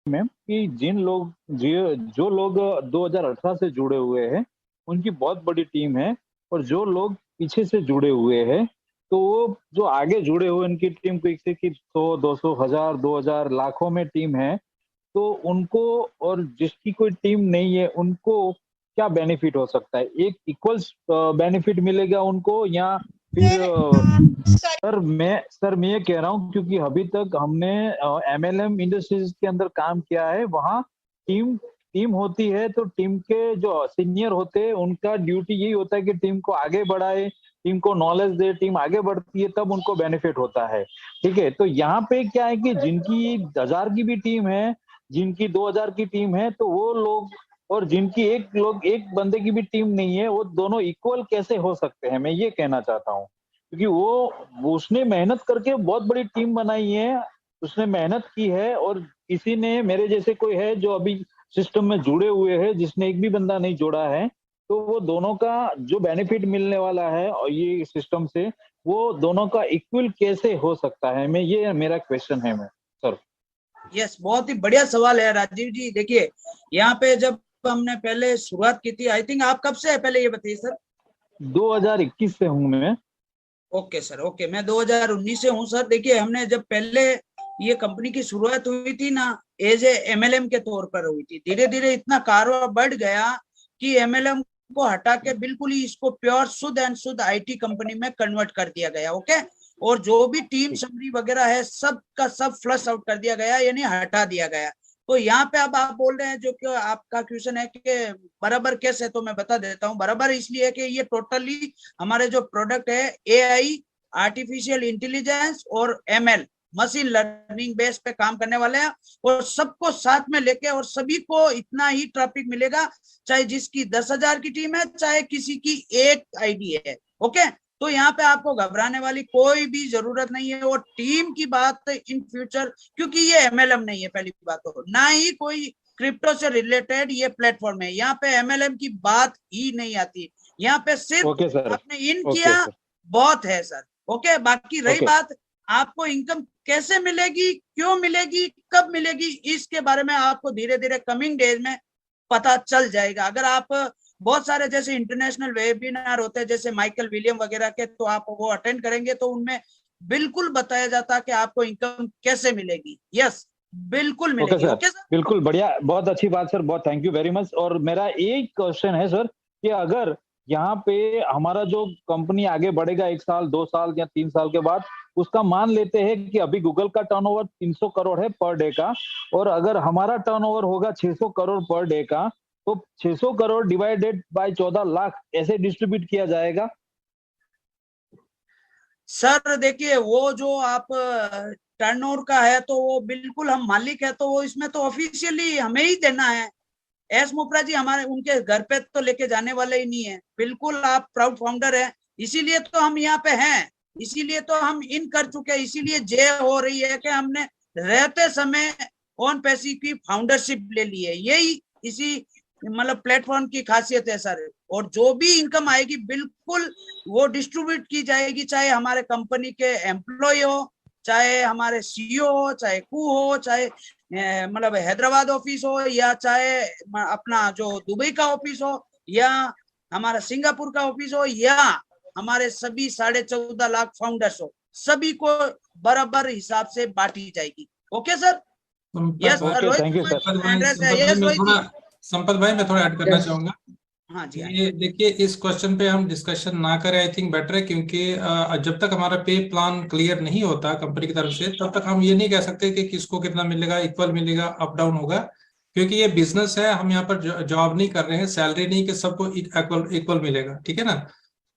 Ma'am कि जिन लोग जो लोग 2018 से जुड़े हुए हैं, उनकी बहुत बड़ी टीम है और जो लोग पीछे से जुड़े हुए हैं, तो वो जो आगे जुड़े हुए उनकी टीम को इससे कि 100, 200, 1000, 2000 लाखों में टीम है, तो उनको और जिसकी कोई टीम नहीं है, उनको क्या बेनिफिट हो सकता है? एक इक्वल्स बेनिफिट मिलेगा उनको या फिर सर मैं ये कह रहा हूँ क्योंकि अभी तक हमने एमएलएम इंडस्ट्रीज के अंदर काम किया है, वहाँ टीम टीम होती है तो टीम के जो सीनियर होते हैं उनका ड्यूटी यही होता है कि टीम को आगे बढ़ाए, टीम को नॉलेज दे, टीम आगे बढ़ती है तब उनको बेनिफिट होता है। ठीक है? तो यहाँ पे क्या है कि जिनकी 1000 की भी टीम है, जिनकी 2000 की टीम है, तो वो लोग और जिनकी एक बंदे की भी टीम नहीं है, वो दोनों इक्वल कैसे हो सकते हैं? मैं ये कहना चाहता हूँ। क्योंकि वो उसने मेहनत करके बहुत बड़ी टीम बनाई है, उसने मेहनत की है और किसी ने मेरे जैसे कोई है जो अभी सिस्टम में जुड़े हुए हैं, जिसने एक भी बंदा नहीं जोड़ा है, तो वो दोनों का जो बेनिफिट मिलने वाला है और ये सिस्टम से, वो दोनों का इक्वल कैसे हो सकता है? ये मेरा क्वेश्चन है मैं सर। यस, बहुत ही बढ़िया सवाल है राजीव जी। देखिए, यहाँ पे जब हमने पहले शुरुआत की थी, आई थिंक आप कब से है पहले ये बताइए सर? 2021 से हूँ मैं। ओके सर, ओके, मैं 2019 से हूँ सर। देखिए, हमने जब पहले ये कंपनी की शुरुआत हुई थी ना, एज ए एमएलएम के तौर पर हुई थी। धीरे धीरे इतना कारोबार बढ़ गया कि एमएलएम को हटा के बिल्कुल ही इसको प्योर शुद्ध एंड शुद्ध आईटी कंपनी में कन्वर्ट कर दिया गया। ओके, और जो भी टीम समरी वगैरह है सब का सब फ्लश आउट कर दिया गया, यानी हटा दिया गया। तो यहाँ पे अब आप बोल रहे हैं, जो कि आपका क्वेश्चन है कि बराबर कैसे, तो मैं बता देता हूँ। बराबर इसलिए कि ये टोटली हमारे जो प्रोडक्ट है एआई, आर्टिफिशियल इंटेलिजेंस और एमएल, मशीन लर्निंग बेस पे काम करने वाले हैं, और सबको साथ में लेके और सभी को इतना ही ट्रैफिक मिलेगा, चाहे जिसकी 10,000 की टीम है, चाहे किसी की एक आईडी है। ओके, तो यहाँ पे आपको घबराने वाली कोई भी जरूरत नहीं है। और टीम की बात इन फ्यूचर, क्योंकि ये एमएलएम नहीं है, पहली बात तो ना ही कोई क्रिप्टो से रिलेटेड ये प्लेटफॉर्म है, यहाँ पे एमएलएम की बात ही नहीं आती। यहाँ पे सिर्फ आपने इन किया बहुत है सर। ओके, बाकी रही बात आपको इनकम कैसे मिलेगी, क्यों मिलेगी, कब मिलेगी, इसके बारे में आपको धीरे धीरे कमिंग डेज में पता चल जाएगा। अगर आप बहुत सारे जैसे इंटरनेशनल वेबिनार होते हैं जैसे माइकल विलियम वगैरह के, तो आप वो अटेंड करेंगे तो उनमें बिल्कुल बताया जाता है कि आपको इनकम कैसे मिलेगी। यस, बिल्कुल मिलेगी। ओके सर, बिल्कुल बढ़िया, बहुत अच्छी बात सर, बहुत थैंक यू वेरी मच। और मेरा एक क्वेश्चन है सर कि अगर यहाँ पे हमारा जो कंपनी आगे बढ़ेगा 1 साल, 2 साल या 3 साल के बाद, उसका मान लेते हैं कि अभी गूगल का टर्नओवर 300 करोड़ है पर डे का, और अगर हमारा टर्नओवर होगा 600 करोड़ पर डे का, तो 600 करोड़ डिवाइडेड बाय 14 लाख ऐसे डिस्ट्रीब्यूट किया जाएगा? सर देखिए, वो जो आप टर्नओवर का है तो वो बिल्कुल हम मालिक है, तो वो इसमें तो ऑफिशियली हमें ही देना है। एस मोपरा जी हमारे उनके घर पे तो लेके जाने वाले ही नहीं है। बिल्कुल आप प्राउड फाउंडर है, इसीलिए तो हम यहाँ पे हैं, इसीलिए तो हम इन कर चुके हैं, इसीलिए जय हो रही है कि हमने रहते समय ऑन पैसी की फाउंडरशिप ले ली है। यही इसी मतलब प्लेटफॉर्म की खासियत है सर। और जो भी इनकम आएगी बिल्कुल वो डिस्ट्रीब्यूट की जाएगी, चाहे हमारे कंपनी के एम्प्लॉय हो, चाहे हमारे सीईओ हो, चाहे कू हो, चाहे मतलब हैदराबाद ऑफिस हो, या चाहे अपना जो दुबई का ऑफिस हो, या हमारा सिंगापुर का ऑफिस हो, या हमारे सभी 14.5 लाख फाउंडर्स हो, सभी को बराबर हिसाब से बांटी जाएगी। Okay sir. Yes, thank you sir. Sampat भाई मैं थोड़ा ऐड करना चाहूंगा। हाँ जी, ये देखिए, इस क्वेश्चन पे हम डिस्कशन ना करें, आई थिंक बेटर है, क्योंकि जब तक हमारा पे प्लान क्लियर नहीं होता कंपनी की तरफ से, तब तक हम ये नहीं कह सकते कि किसको कितना मिलेगा, इक्वल मिलेगा, अप डाउन होगा। क्योंकि ये बिजनेस है, हम यहाँ पर जॉब नहीं कर रहे हैं, सैलरी नहीं कि सबको इक्वल मिलेगा, ठीक है ना।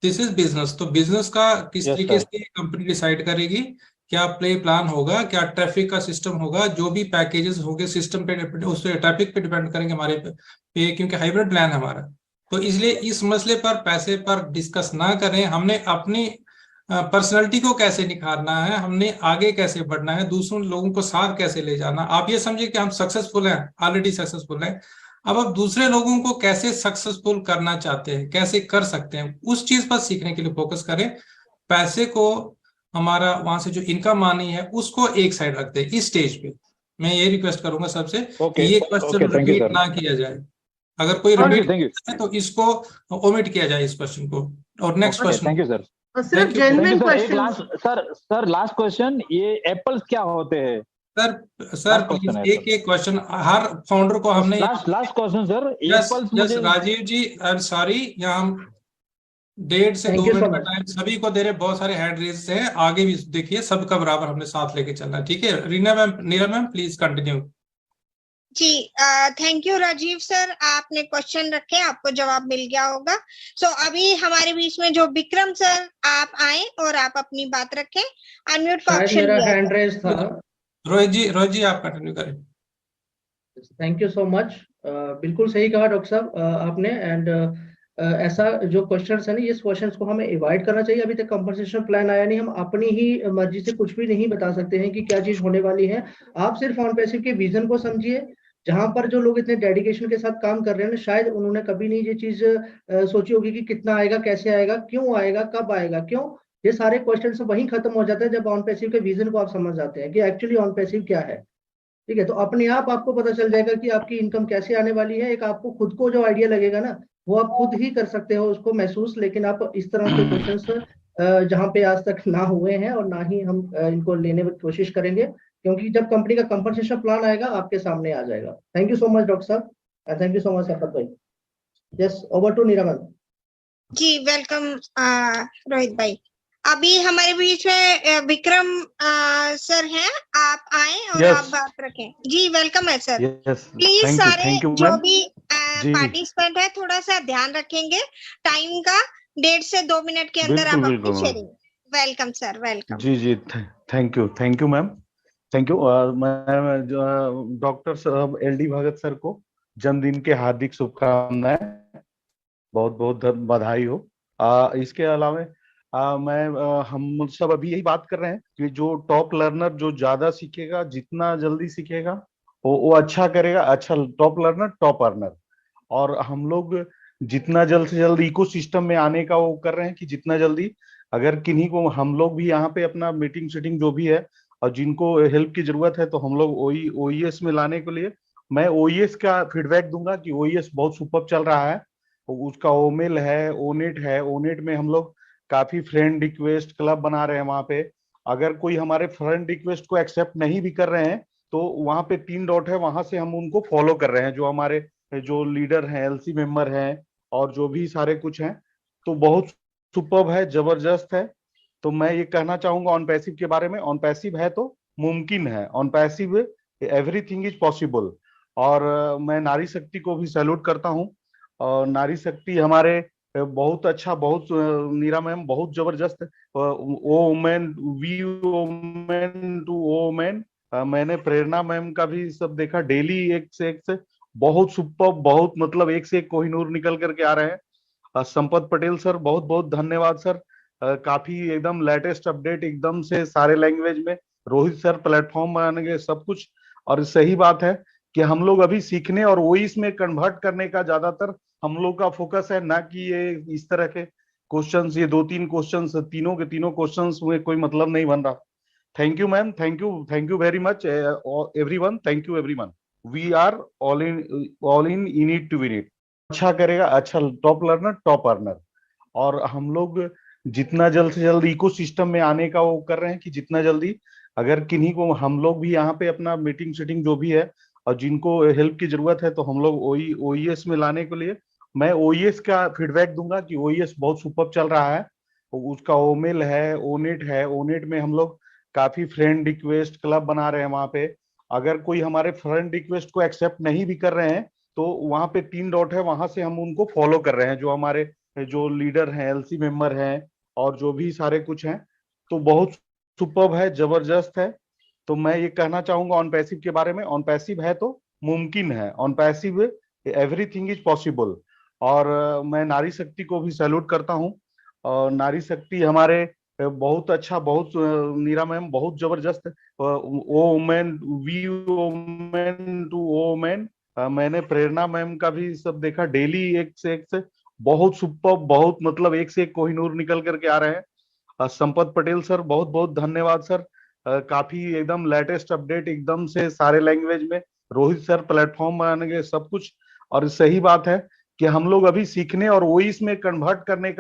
This is business. तो बिजनेस का किस तरीके से कंपनी डिसाइड करेगी, क्या प्ले प्लान होगा, क्या ट्रैफिक का सिस्टम होगा, जो भी पैकेजेस होंगे सिस्टम पे, उस ट्रैफिक पे डिपेंड करेंगे हमारे पे, क्योंकि हाइब्रिड प्लान है हमारा। तो इसलिए इस मसले पर, पैसे पर डिस्कस ना करें। हमने अपनी पर्सनैलिटी को कैसे निखारना है, हमने आगे कैसे बढ़ना है, दूसरों लोगों को साथ कैसे ले जाना। आप ये समझिए कि हम सक्सेसफुल हैं, ऑलरेडी सक्सेसफुल हैं। अब आप दूसरे लोगों को कैसे सक्सेसफुल करना चाहते हैं, कैसे कर सकते हैं, उस चीज पर सीखने के लिए फोकस करें। पैसे को, हमारा वहां से जो इनकम आनी है उसको एक साइड रखते हैं इस स्टेज पे। मैं ये रिक्वेस्ट करूंगा सबसे ओके ये question okay, thank you repeat sir, ना किया जाए। अगर कोई thank you repeat thank you, है तो इसको ओमिट किया जाए, इस क्वेश्चन को। और next okay question. Thank you sir, और सिर्फ thank you thank you genuine sir. एक question. Last sir last question, ये एप्पल्स क्या होते हैं? सर लास्ट प्लीज क्वेश्चन है एक सर, एक क्वेश्चन हर फाउंडर को हमने। Last last question sir, yes apples yes मुझे। राजीव जी, आई एम सॉरी, यहाँ हम 1.5 से 2 थैंक यू सो मिनट का मच। टाइम सभी को दे रहे, बहुत सारे हैंड रेज हैं, आगे भी देखिए सबका बराबर हमने साथ लेके चलना है, ठीक है। Reena ma'am, Neera ma'am, please continue. जी थैंक यू राजीव सर, आपने क्वेश्चन रखे, आपको जवाब मिल गया होगा। सो अभी हमारे बीच में जो विक्रम सर, आप आए और आप अपनी बात रखें, अनम्यूट का शायद ऑप्शन मेरा दिया हैंड है। रेज था। रोहित जी आप कंटिन्यू करें। Thank you so much. बिल्कुल सही कहा डॉक्टर साहब आपने। एंड ऐसा जो क्वेश्चंस है ना, इस क्वेश्चंस को हमें अवॉइड करना चाहिए। अभी तक कंपनसेशन प्लान आया नहीं, हम अपनी ही मर्जी से कुछ भी नहीं बता सकते हैं कि क्या चीज होने वाली है। आप सिर्फ ऑन पैसिव के विजन को समझिए। जहां पर जो लोग इतने डेडिकेशन के साथ काम कर रहे हैं ना, शायद उन्होंने कभी नहीं ये चीज सोची होगी कि कितना आएगा, कैसे आएगा, क्यों आएगा, कब आएगा, क्यों। ये सारे क्वेश्चन वहीं खत्म हो जाते हैं जब ऑन पैसिव के विजन को आप समझ जाते हैं कि एक्चुअली ऑन पैसिव क्या है। ठीक है, तो अपने आप आपको पता चल जाएगा कि आपकी इनकम कैसे आने वाली है। एक आपको खुद को जो आइडिया लगेगा ना, वो आप खुद ही कर सकते हो उसको महसूस। लेकिन आप इस तरह के क्वेश्चंस जहां पे आज तक ना हुए हैं और ना ही हम इनको लेने की कोशिश करेंगे, क्योंकि जब कंपनी का कंपनसेशन प्लान आएगा आपके सामने आ जाएगा। Thank you so much doctor साहब, थैंक यू सो मच सफत भाई। Yes, over to Neera ma'am. जी वेलकम रोहित भाई। अभी हमारे बीच में विक्रम सर हैं, आप आए और Yes. आप बात रखें। जी वेलकम है सर। यस, प्लीज थैंक सारे यू जो मैम भी जी। पार्टिसिपेंट है थोड़ा सा ध्यान रखेंगे टाइम का, 1.5 से 2 मिनट के अंदर बिल्कुल आप बिल्कुल अपनी ma'am, sharing. Welcome sir, welcome. जी thank you ma'am, thank you. मैं डॉक्टर साहब LD भगत सर को जन्मदिन के हार्दिक शुभकामनाएं, बहुत बहुत बधाई हो। इसके अलावा हम सब अभी यही बात कर रहे हैं कि जो टॉप लर्नर जो ज्यादा सीखेगा, जितना जल्दी सीखेगा वो अच्छा करेगा, अच्छा टॉप लर्नर टॉप अर्नर। और हम लोग जितना जल्द से जल्द इकोसिस्टम में आने का वो कर रहे हैं कि जितना जल्दी, अगर किन्हीं को हम लोग भी यहाँ पे अपना मीटिंग शीटिंग जो भी है और जिनको हेल्प की जरूरत है, तो हम लोग OES में लाने के लिए मैं OES का फीडबैक दूंगा कि OES बहुत सुपर चल रहा है। उसका ओमेल है, ओनेट है, ओनेट में हम लोग काफी फ्रेंड रिक्वेस्ट क्लब बना रहे हैं वहां पे। अगर कोई हमारे फ्रेंड रिक्वेस्ट को एक्सेप्ट नहीं भी कर रहे हैं, तो वहां पे 3 डॉट है, वहां से हम उनको फॉलो कर रहे हैं, जो हमारे जो लीडर हैं, LC मेंबर हैं और जो भी सारे कुछ हैं। तो बहुत सुपर्ब है, जबरदस्त है। तो मैं ये कहना चाहूंगा ऑन पैसिव के बारे में, ऑन पैसिव है तो मुमकिन है, on passive everything is possible. और मैं नारी शक्ति को भी सैल्यूट करता हूँ। और नारी शक्ति हमारे बहुत अच्छा, बहुत नीरा मैम बहुत जबरदस्त women, we women to women. मैंने प्रेरणा मैम का भी सब देखा, डेली एक से बहुत सुपर, बहुत मतलब एक से एक कोहिनूर निकल करके आ रहे हैं। संपत पटेल सर बहुत बहुत धन्यवाद सर, काफी एकदम लेटेस्ट अपडेट एकदम से सारे लैंग्वेज में। रोहित सर प्लेटफॉर्म बनाने सब कुछ। और सही बात है कि हम लोग अभी सीखने और वॉइस में कन्वर्ट करने का ज्यादातर हम लोग का फोकस है, ना कि ये इस तरह के क्वेश्चंस, ये 2-3 क्वेश्चंस, तीनों के तीनों क्वेश्चंस में कोई मतलब नहीं बन रहा। Thank you ma'am, thank you very much everyone, thank you everyone. We are all in it to win it. अच्छा करेगा, अच्छा टॉप लर्नर टॉप अर्नर। और हम लोग जितना जल्द से जल्द इकोसिस्टम में आने का वो कर रहे हैं कि जितना जल्दी, अगर किन्हीं को हम लोग भी यहाँ पे अपना मीटिंग शीटिंग जो भी है और जिनको हेल्प की जरूरत है, तो हम लोग OES में लाने के लिए मैं OES का फीडबैक दूंगा कि OES बहुत सुपर चल रहा है। उसका ओमेल है, ओनेट है, ओनेट में हम लोग काफी फ्रेंड रिक्वेस्ट क्लब बना रहे हैं वहां पे। अगर कोई हमारे फ्रेंड रिक्वेस्ट को एक्सेप्ट नहीं भी कर रहे हैं, तो वहां पे 3 डॉट है, वहां से हम उनको फॉलो कर रहे हैं, जो हमारे जो लीडर हैं, LC मेंबर हैं और जो भी सारे कुछ हैं। तो बहुत सुपर्ब है, जबरदस्त है। तो मैं ये कहना चाहूंगा ऑन पैसिव के बारे में, ऑन पैसिव है तो मुमकिन है, on passive everything is possible. और मैं नारी शक्ति को भी सैल्यूट करता हूँ। और नारी शक्ति हमारे बहुत अच्छा, बहुत नीरा मैम बहुत जबरदस्त women, we women to women. मैंने प्रेरणा मैम का भी सब देखा, डेली एक से बहुत सुपर, बहुत मतलब एक से एक कोहिनूर निकल करके आ रहे हैं। संपत पटेल सर बहुत बहुत धन्यवाद सर, काफी एकदम लेटेस्ट अपडेट एकदम से सारे लैंग्वेज में। रोहित सर प्लेटफॉर्म बनाएंगे सब कुछ। और सही बात है कि हम लोग अभी सीखने और वही इसमें कन्वर्ट करने